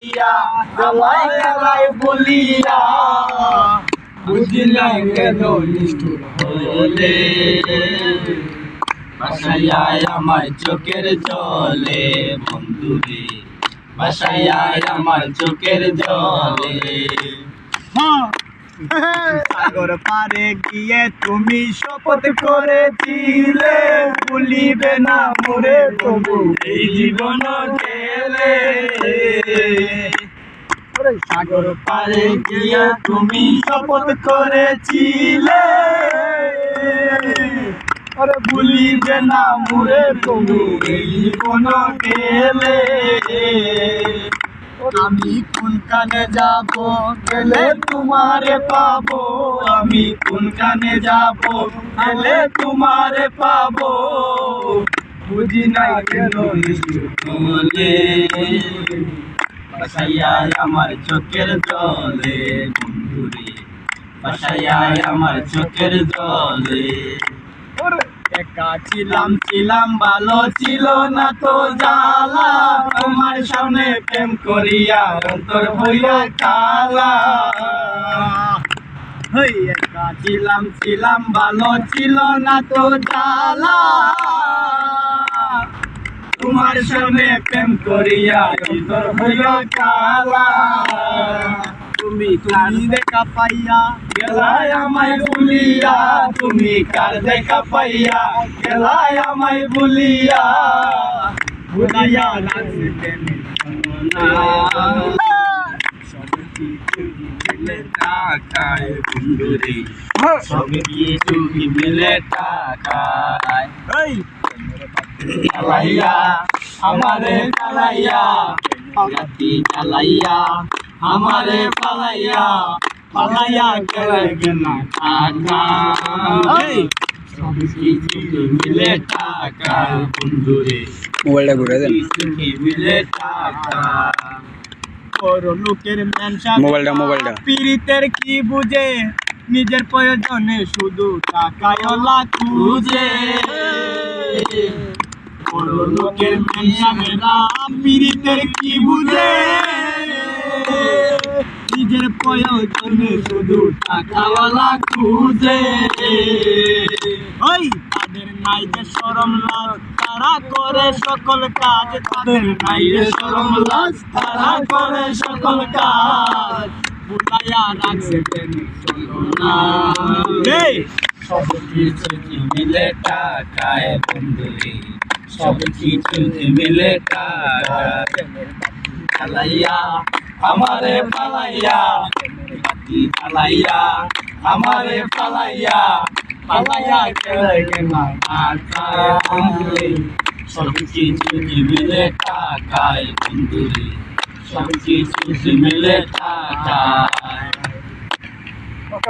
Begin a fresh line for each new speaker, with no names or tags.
আমায় আমায় বলিয়া বুঝিলাম কেন নিষ্ঠুর হলে ভাসাইয়ায় আমার চোখের জলে বন্ধুরে ভাসাইয়ায় আমার চোখের জলে সাগর পারে গিয়ে তুমি শপথ করেছিলে ভুলিবে না মোরে তবু এই জীবন গেলে সাগর পারে গিয়ে তুমি শপথ করেছিলে আরে ভুলিবে না মোরে তবু এই জীবন গেলে আমি কোনখানে যাব গেলে তোমারে পাবো আমি কোনখানে যাব গেলে তোমারে পাবো বুঝি না কেন বলে ভাসাইয়ায় আমার চোখের জলে বন্ধুরে ভাসাইয়ায় আমার চোখের জলে একা ছিলাম ভালো ছিল না তো জ্বালা তোমার সামনে প্রেম করিয়া অন্তর হইয়া কালা একা ছিলাম ভালো ছিল না তো জ্বালা তোমার সামনে প্রেম করিয়া অন্তর হইয়া কালা তুমি দেখা পাইয়া গেলায় আমায় ভুলিয়া তুমি কার দেখা পাইয়া গেলায় আমায় ভুলিয়া ভুলিয়া লাগছে সব কিছু মিলে টাকায় বন্ধুরে সব কিছু মিলে টাকায় চালাইয়া আমারে চালাইয়া রাতি চালাইয়া আমারে পালাইয়া পালাইয়া গেলে না টাকা সব কিছু মিলে টাকা বন্ধুরে
মোবাইলটা ঘুরে দেন
মিলে টাকা বড় লোকের মেনশন
মোবাইলটা
পীড়িতের কি বুঝে নিজের প্রয়োজনে শুধু টাকায় ওলা খুঁজে বড় লোকের মেনশনেরা পীড়িতের কি বুঝে নিজের প্রয়োজনে শুধু টাকাওয়ালা খুঁজে ওই তাদের নাই যে শরম লাজ তারা করে সকল কাজ তাদের নাই যে শরম লাজ তারা করে সকল কাজ বুলাইয়া রাখছে সব কিছু মিলে টাকায় বন্ধুরে সব কিছু মিলে টাকা চালাইয়া আমারে পালাইয়া বাতি চালাইয়া আমারে পালাইয়া পালাইয়া গেলে না সব কিছু মিলে টাকায় বন্ধুরে সব কিছু মিলে টাকা